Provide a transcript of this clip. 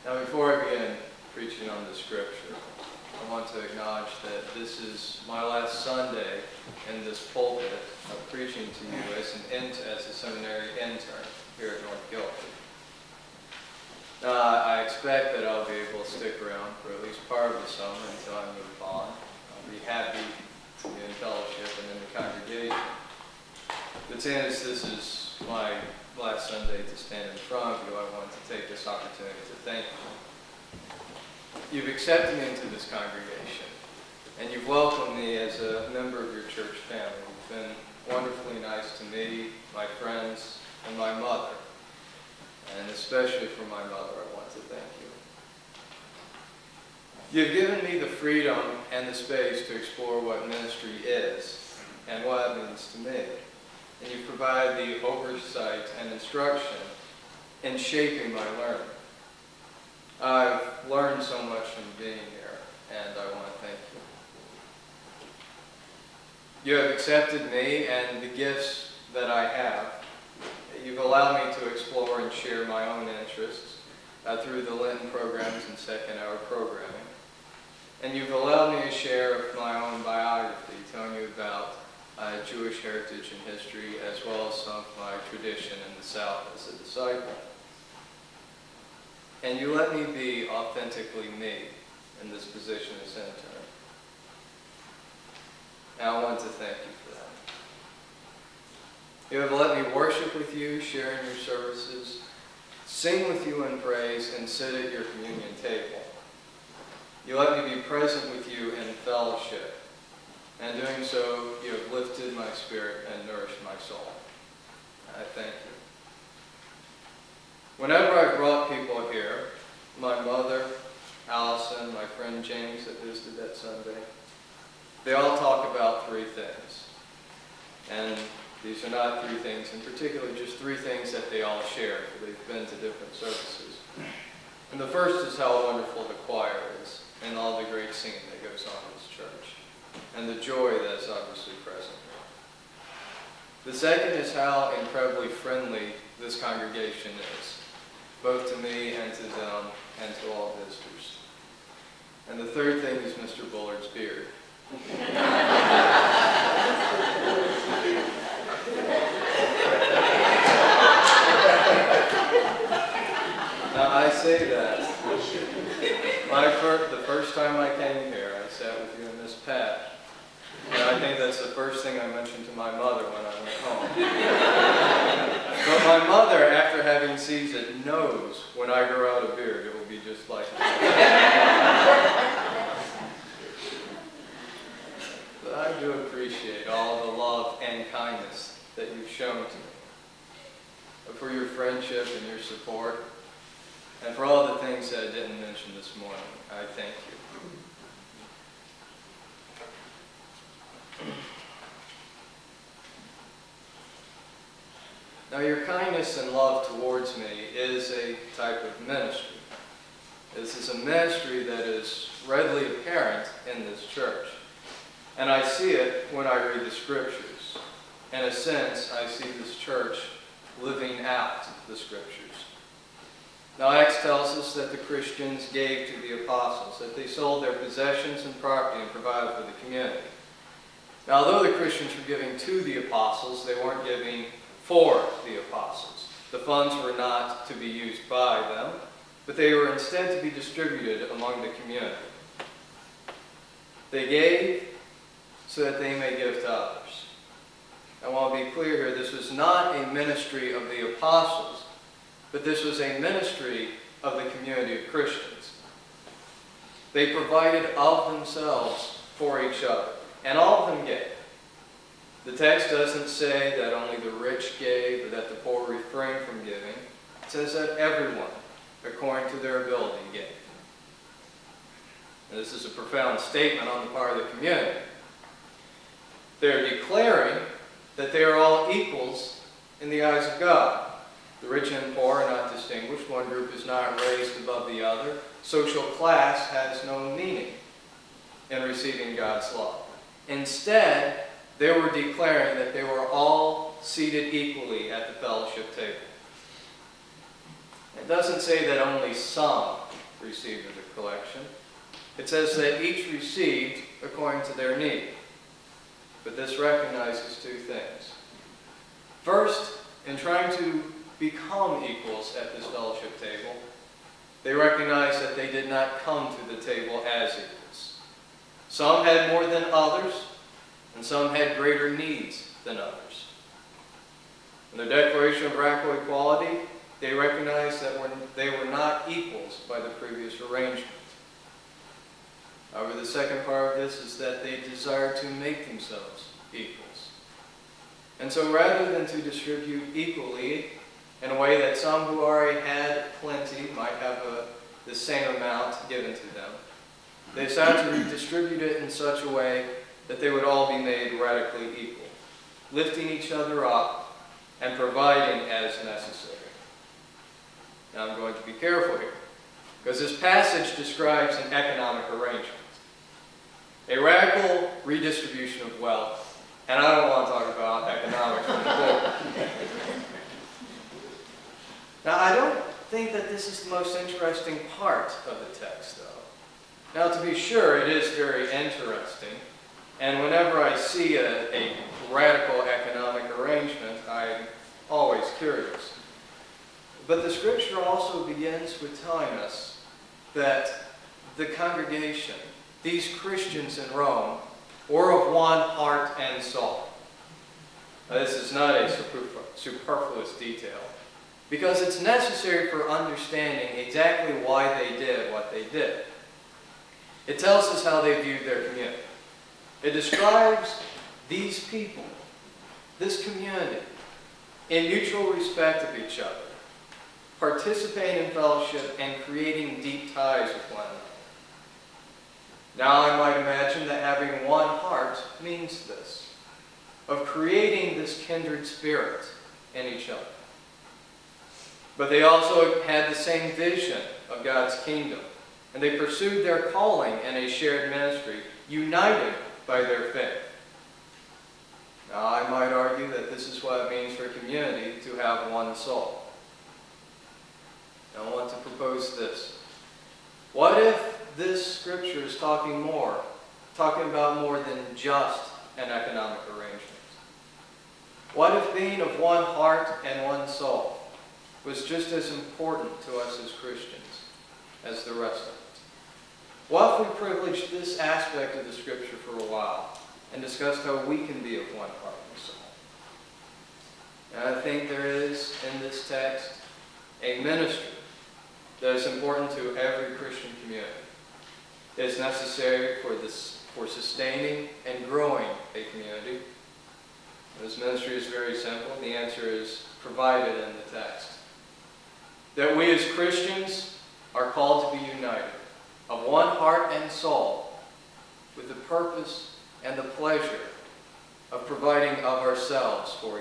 Now, before I begin preaching on the scripture, I want to acknowledge that this is my last Sunday in this pulpit of preaching to you as a seminary intern here at North Guilford. Now, I expect that I'll be able to stick around for at least part of the summer until I move on. I'll be happy to be in fellowship and in the congregation. But since this is my last Sunday to stand in front of you, I want to take this opportunity to thank you. You've accepted me into this congregation, and you've welcomed me as a member of your church family. You've been wonderfully nice to me, my friends, and my mother. And especially for my mother, I want to thank you. You've given me the freedom and the space to explore what ministry is and what it means to me. And you provide the oversight and instruction in shaping my learning. I've learned so much from being here, and I want to thank you. You have accepted me and the gifts that I have. You've allowed me to explore and share my own interests through the Lenten programs and second-hour programming. And you've allowed me to share my own biography, telling you about Jewish heritage and history, as well as some of my tradition in the South as a disciple. And you let me be authentically me in this position as intern. And I want to thank you for that. You have let me worship with you, share in your services, sing with you in praise, and sit at your communion table. You let me be present with you in fellowship. And doing so, you have lifted my spirit and nourished my soul. I thank you. Whenever I've brought people here, my mother, Allison, my friend James that visited that Sunday, they all talk about three things. And these are not three things in particular, just three things that they all share, for they've been to different services. And the first is how wonderful the choir is, and all the great singing that goes on in this church, and the joy that is obviously present. The second is how incredibly friendly this congregation is, both to me and to them and to all visitors. And the third thing is Mr. Bullard's beard. Now, I say that. The first time I came here, I sat with you in this patch. And I think that's the first thing I mentioned to my mother when I went home. But my mother, after having seized it, knows when I grow out a beard, it will be just like that. But I do appreciate all the love and kindness that you've shown to me, for your friendship and your support, and for all the things that I didn't mention this morning. I thank you. Now, your kindness and love towards me is a type of ministry. This is a ministry that is readily apparent in this church. And I see it when I read the scriptures. In a sense, I see this church living out the scriptures. Now, Acts tells us that the Christians gave to the apostles, that they sold their possessions and property and provided for the community. Now, although the Christians were giving to the apostles, they weren't giving for the apostles. The funds were not to be used by them, but they were instead to be distributed among the community. They gave so that they may give to others. I want to be clear here, this was not a ministry of the apostles, but this was a ministry of the community of Christians. They provided of themselves for each other, and all of them gave. The text doesn't say that only the rich gave or that the poor refrained from giving. It says that everyone, according to their ability, gave. And this is a profound statement on the part of the community. They're declaring that they are all equals in the eyes of God. The rich and poor are not distinguished. One group is not raised above the other. Social class has no meaning in receiving God's love. Instead, they were declaring that they were all seated equally at the fellowship table. It doesn't say that only some received of the collection. It says that each received according to their need. But this recognizes two things. First, in trying to become equals at this fellowship table, they recognized that they did not come to the table as equals. Some had more than others, and some had greater needs than others. In their declaration of radical equality, they recognized that they were not equals by the previous arrangement. However, the second part of this is that they desired to make themselves equals. And so rather than to distribute equally in a way that some who already had plenty might have the same amount given to them, they decided to redistribute it in such a way that they would all be made radically equal, lifting each other up and providing as necessary. Now I'm going to be careful here, because this passage describes an economic arrangement, a radical redistribution of wealth, and I don't want to talk about economics from the pulpit. Now I don't think that this is the most interesting part of the text, though. Now to be sure, it is very interesting, and whenever I see a radical economic arrangement, I'm always curious. But the scripture also begins with telling us that the congregation, these Christians in Rome, were of one heart and soul. Now, this is not a superfluous detail, because it's necessary for understanding exactly why they did what they did. It tells us how they viewed their community. It describes these people, this community, in mutual respect of each other, participating in fellowship and creating deep ties with one another. Now I might imagine that having one heart means this, of creating this kindred spirit in each other. But they also had the same vision of God's kingdom, and they pursued their calling in a shared ministry, united by their faith. Now I might argue that this is what it means for a community to have one soul. I want to propose this. What if this scripture is talking about more than just an economic arrangement? What if being of one heart and one soul was just as important to us as Christians as the rest of it? What if we privileged this aspect of the scripture for a while and discussed how we can be of one heart and soul? And I think there is in this text a ministry that is important to every Christian community. It is necessary for sustaining and growing a community. This ministry is very simple. The answer is provided in the text. That we as Christians are called to be united, of one heart and soul, with the purpose and the pleasure of providing of ourselves for